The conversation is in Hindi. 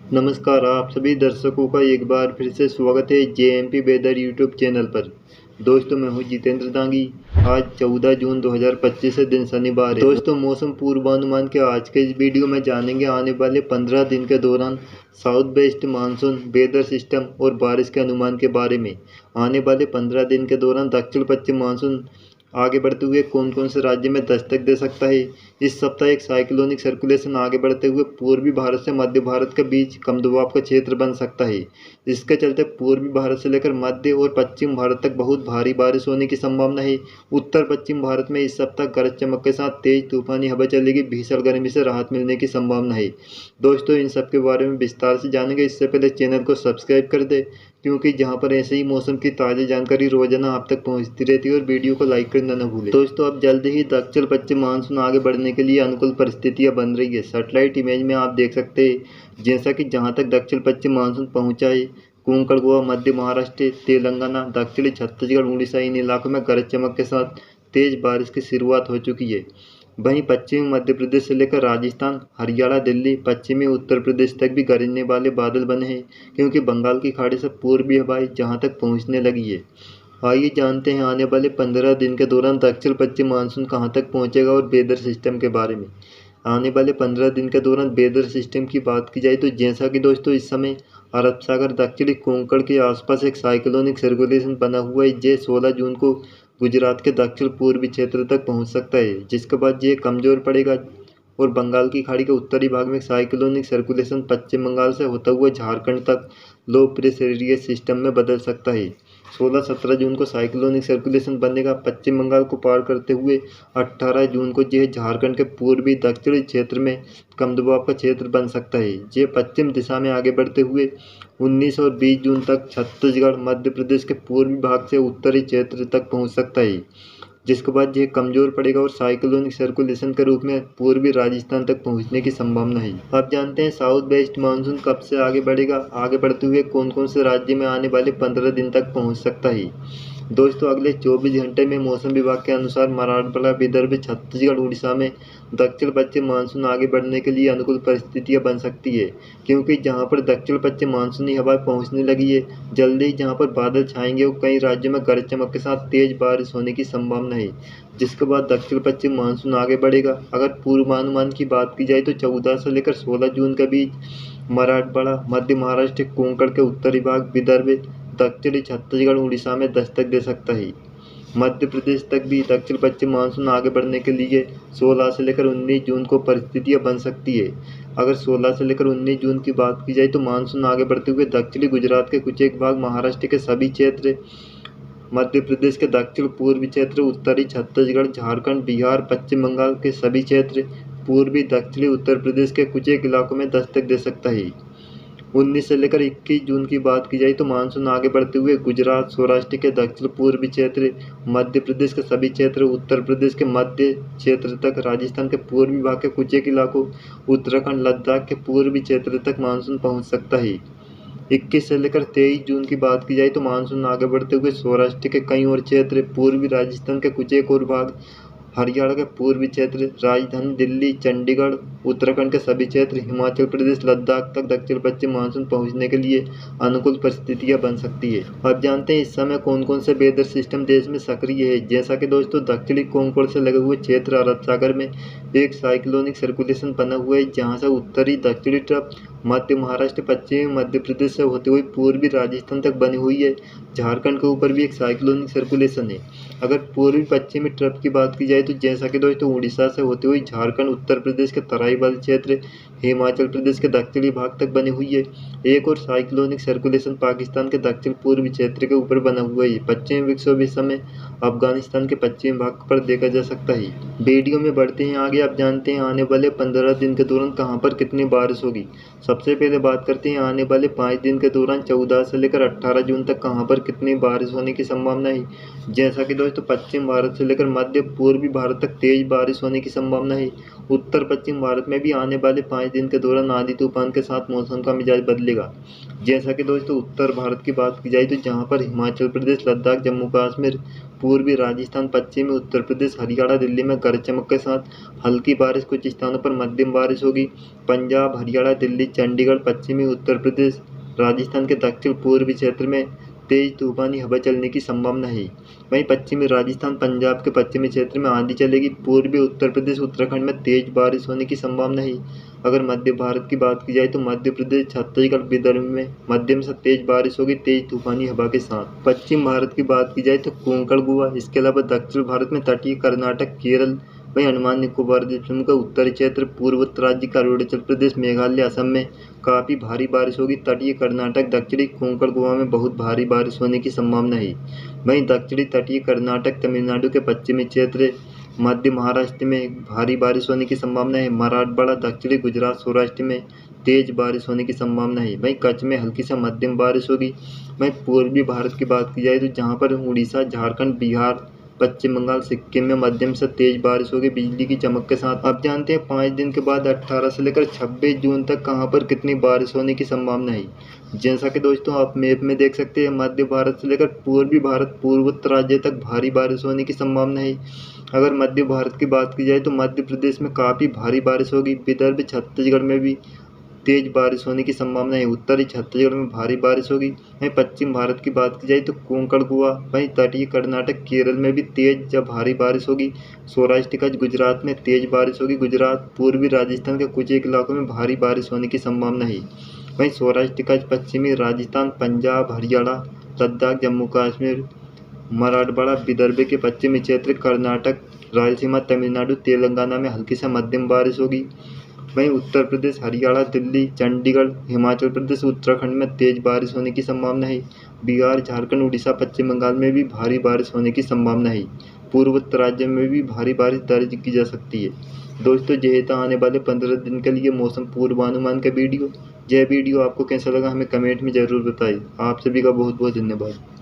नमस्कार, आप सभी दर्शकों का एक बार फिर से स्वागत है जेएमपी वेदर यूट्यूब चैनल पर। दोस्तों, मैं हूं जितेंद्र दांगी। आज 14 जून 2025 है, दिन शनिवार है। दोस्तों, मौसम पूर्वानुमान के आज के इस वीडियो में जानेंगे आने वाले 15 दिन के दौरान south west monsoon weather system और बारिश के अनुमान के बारे में। आने वाले 15 दिन के दौरान दक्षिण पश्चिम मानसून आगे बढ़ते हुए कौन कौन से राज्य में दस्तक दे सकता है। इस सप्ताह एक साइक्लोनिक सर्कुलेशन आगे बढ़ते हुए पूर्वी भारत से मध्य भारत के बीच कम दबाव का क्षेत्र बन सकता है। इसके चलते पूर्वी भारत से लेकर मध्य और पश्चिम भारत तक बहुत भारी बारिश होने की संभावना है। उत्तर पश्चिम भारत में इस सप्ताह गरज चमक के साथ तेज तूफानी हवा चलेगी। भीषण गर्मी से राहत मिलने की संभावना है। दोस्तों, इन सब के बारे में विस्तार से जानेंगे। इससे पहले चैनल को सब्सक्राइब कर दे, क्योंकि जहां पर ऐसे ही मौसम की ताज़ा जानकारी रोजाना आप तक पहुंचती रहती है। और वीडियो को लाइक करना न भूलें। दोस्तों, अब जल्द ही दक्षिण पश्चिम मानसून आगे बढ़ने के लिए अनुकूल परिस्थितियां बन रही है। सैटेलाइट इमेज में आप देख सकते हैं जैसा कि जहां तक दक्षिण पश्चिम मानसून पहुंचा है, कोंकण, गोवा, मध्य महाराष्ट्र, तेलंगाना, दक्षिणी छत्तीसगढ़, उड़ीसा, इन इलाकों में गरज चमक के साथ तेज बारिश की शुरुआत हो चुकी है। वहीं पश्चिमी मध्य प्रदेश से लेकर राजस्थान, हरियाणा, दिल्ली, पश्चिमी उत्तर प्रदेश तक भी गरजने वाले बादल बने हैं, क्योंकि बंगाल की खाड़ी से पूर्वी हवाएं जहां तक पहुंचने लगी है। आइए जानते हैं आने वाले 15 दिन के दौरान दक्षिण पश्चिम मानसून कहां तक पहुंचेगा और वेदर सिस्टम के बारे में। आने वाले 15 दिन के दौरान वेदर सिस्टम की बात की जाए तो जैसा कि दोस्तों इस समय अरब सागर दक्षिणी कोंकण के आसपास एक साइक्लोनिक सर्कुलेशन बना हुआ है। ये 16 जून को गुजरात के दक्षिण पूर्वी क्षेत्र तक पहुंच सकता है, जिसके बाद ये कमजोर पड़ेगा और बंगाल की खाड़ी के उत्तरी भाग में साइक्लोनिक सर्कुलेशन पश्चिम बंगाल से होता हुआ झारखंड तक लो प्रेशर एरिया सिस्टम में बदल सकता है। 16-17 जून को साइक्लोनिक सर्कुलेशन बनेगा पश्चिम बंगाल को पार करते हुए। 18 जून को यह झारखंड के पूर्वी दक्षिणी क्षेत्र में कम दबाव का क्षेत्र बन सकता है। ये पश्चिम दिशा में आगे बढ़ते हुए 19 और 20 जून तक छत्तीसगढ़, मध्य प्रदेश के पूर्वी भाग से उत्तरी क्षेत्र तक पहुंच सकता है, जिसके बाद यह कमजोर पड़ेगा और साइक्लोनिक सर्कुलेशन के रूप में पूर्वी राजस्थान तक पहुंचने की संभावना है। अब जानते हैं साउथ वेस्ट मानसून कब से आगे बढ़ेगा। आगे बढ़ते हुए कौन कौन से राज्य में आने वाले 15 दिन तक पहुंच सकता है। दोस्तों, अगले 24 घंटे में मौसम विभाग के अनुसार मराठवाड़ा, विदर्भ, छत्तीसगढ़, उड़ीसा में दक्षिण पश्चिम मानसून आगे बढ़ने के लिए अनुकूल परिस्थितियां बन सकती है, क्योंकि जहां पर दक्षिण पश्चिम मानसूनी हवाएं पहुंचने लगी है, जल्दी ही जहां पर बादल छाएंगे और कई राज्यों में गरज चमक के साथ तेज बारिश होने की संभावना है, जिसके बाद दक्षिण पश्चिम मानसून आगे बढ़ेगा। अगर पूर्वानुमान की बात की जाए तो 14 से लेकर 16 जून के बीच मराठवाड़ा, मध्य महाराष्ट्र, कोंकण के उत्तरी भाग, विदर्भ, दक्षिणी छत्तीसगढ़, उड़ीसा में दस्तक दे सकता है। मध्य प्रदेश तक भी दक्षिण पश्चिम मानसून आगे बढ़ने के लिए 16 से लेकर 19 जून को परिस्थितियां बन सकती है। अगर 16 से लेकर 19 जून की बात की जाए तो मानसून आगे बढ़ते हुए दक्षिणी गुजरात के कुछ एक भाग, महाराष्ट्र के सभी क्षेत्र, मध्य प्रदेश के दक्षिण पूर्वी क्षेत्र, उत्तरी छत्तीसगढ़, झारखंड, बिहार, पश्चिम बंगाल के सभी क्षेत्र, पूर्वी दक्षिणी उत्तर प्रदेश के कुछ एक इलाकों में दस्तक दे सकता है। 19 से लेकर 21 जून की बात की जाए तो मानसून आगे बढ़ते हुए गुजरात, सौराष्ट्र के दक्षिण पूर्वी क्षेत्र, मध्य प्रदेश के सभी क्षेत्र, उत्तर प्रदेश के मध्य क्षेत्र तक, राजस्थान के पूर्वी भाग के कुछ एक इलाकों, उत्तराखंड, लद्दाख के पूर्वी क्षेत्र तक मानसून पहुंच सकता है। 21 से लेकर 23 जून की बात की जाए तो मानसून आगे बढ़ते हुए सौराष्ट्र के कई और क्षेत्र, पूर्वी राजस्थान के कुछ एक और भाग, हरियाणा के पूर्वी क्षेत्र, राजधानी दिल्ली, चंडीगढ़, उत्तराखंड के सभी क्षेत्र, हिमाचल प्रदेश, लद्दाख तक दक्षिण पश्चिम मानसून पहुंचने के लिए अनुकूल परिस्थितियां बन सकती है। अब जानते हैं इस समय कौन कौन से वेदर सिस्टम देश में सक्रिय है। जैसा कि दोस्तों दक्षिणी कोंकण से लगे हुए क्षेत्र अरब सागर में एक साइक्लोनिक सर्कुलेशन बना हुआ है, जहां से उत्तरी दक्षिणी ट्रफ मध्य महाराष्ट्र, पश्चिमी मध्य प्रदेश से होते हुए पूर्वी राजस्थान तक बनी हुई है। झारखंड के ऊपर भी एक साइक्लोनिक सर्कुलेशन है। अगर पूर्वी पश्चिमी ट्रफ की बात की जाए तो जैसा कि दोस्तों उड़ीसा से होते हुए झारखंड, उत्तर प्रदेश के तराई वाले क्षेत्र, हिमाचल प्रदेश के दक्षिणी भाग तक बनी हुई है। एक और साइक्लोनिक सर्कुलेशन पाकिस्तान के दक्षिण पूर्वी क्षेत्र के ऊपर बना हुआ है। पश्चिमी विक्षोभ इस समय अफगानिस्तान के पश्चिमी भाग पर देखा जा सकता है। वीडियो में बढ़ते हैं आगे। आप जानते हैं आने वाले 15 दिन के दौरान कहां पर कितनी बारिश होगी। सबसे पहले बात करते हैं आने वाले 5 दिन के दौरान 14 से लेकर 18 जून तक कहां पर कितनी बारिश होने की संभावना है। जैसा कि दोस्तों पश्चिम भारत से लेकर मध्य पूर्वी भारत तक तेज बारिश होने की संभावना है। उत्तर पश्चिम भारत में भी आने वाले 5 दिन के दौरान आंधी तूफान के साथ मौसम का मिजाज बदलेगा। जैसा कि दोस्तों उत्तर भारत की बात की जाए तो जहाँ पर हिमाचल प्रदेश, लद्दाख, जम्मू कश्मीर, पूर्वी राजस्थान, पश्चिमी उत्तर प्रदेश, हरियाणा, दिल्ली में गरज चमक के साथ हल्की बारिश, कुछ स्थानों पर मध्यम बारिश होगी। पंजाब, हरियाणा, दिल्ली, चंडीगढ़, पश्चिमी उत्तर प्रदेश, राजस्थान के दक्षिण पूर्वी क्षेत्र में तेज तूफानी हवा चलने की संभावना है। वहीं पश्चिमी राजस्थान, पंजाब के पश्चिमी क्षेत्र में आंधी चलेगी। पूर्वी उत्तर प्रदेश, उत्तराखंड में तेज बारिश होने की संभावना है। अगर मध्य भारत की बात की जाए तो मध्य प्रदेश, छत्तीसगढ़, विदर्भ में मध्यम से तेज बारिश होगी, तेज तूफानी हवा के साथ। पश्चिम भारत की बात की जाए तो कोंकण, गोवा, इसके अलावा दक्षिण भारत में तटीय कर्नाटक, केरल, वहीं अंडमान निकोबार द्वीप समूह का उत्तरी क्षेत्र, पूर्वोत्तर राज्य का अरुणाचल प्रदेश, मेघालय, असम में काफ़ी भारी बारिश होगी। तटीय कर्नाटक, दक्षिणी कोंकण, गोवा में बहुत भारी बारिश होने की संभावना है। वहीं दक्षिणी तटीय कर्नाटक, तमिलनाडु के पश्चिमी क्षेत्र, मध्य महाराष्ट्र में भारी बारिश होने की संभावना है। मराठवाड़ा, दक्षिणी गुजरात, सौराष्ट्र में तेज बारिश होने की संभावना है। वहीं कच्छ में हल्की से मध्यम बारिश होगी। वहीं पूर्वी भारत की बात की जाए तो जहाँ पर उड़ीसा, झारखंड, बिहार, पश्चिम बंगाल, सिक्किम में मध्यम से तेज बारिश होगी, बिजली की चमक के साथ। अब जानते हैं 5 दिन के बाद 18 से लेकर 26 जून तक कहां पर कितनी बारिश होने की संभावना है। जैसा कि दोस्तों आप मैप में देख सकते हैं, मध्य भारत से लेकर पूर्वी भारत, पूर्वोत्तर राज्य तक भारी बारिश होने की संभावना है। अगर मध्य भारत की बात की जाए तो मध्य प्रदेश में काफ़ी भारी बारिश होगी। विदर्भ, छत्तीसगढ़ में भी तेज बारिश होने की संभावना है। उत्तरी छत्तीसगढ़ में भारी बारिश होगी। वहीं पश्चिम भारत की बात की जाए तो कोंकण, गोवा, वहीं तटीय कर्नाटक, केरल में भी तेज या भारी बारिश होगी। सौराष्ट्र कच्छ, गुजरात में तेज बारिश होगी। गुजरात, पूर्वी राजस्थान के कुछ एक इलाकों में भारी बारिश होने की संभावना है। वहीं सौराष्ट्र कच्छ, पश्चिमी राजस्थान, पंजाब, हरियाणा, लद्दाख, जम्मू कश्मीर, मराठवाड़ा, विदर्भ के पश्चिमी क्षेत्र, कर्नाटक, रायलसीमा, तमिलनाडु, तेलंगाना में हल्की से मध्यम बारिश होगी। वहीं उत्तर प्रदेश, हरियाणा, दिल्ली, चंडीगढ़, हिमाचल प्रदेश, उत्तराखंड में तेज बारिश होने की संभावना है। बिहार, झारखंड, उड़ीसा, पश्चिम बंगाल में भी भारी बारिश होने की संभावना है। पूर्वोत्तर राज्य में भी भारी बारिश दर्ज की जा सकती है। दोस्तों यह था आने वाले 15 दिन के लिए मौसम पूर्वानुमान का वीडियो। यह वीडियो आपको कैसा लगा हमें कमेंट में ज़रूर बताइए। आप सभी का बहुत बहुत धन्यवाद।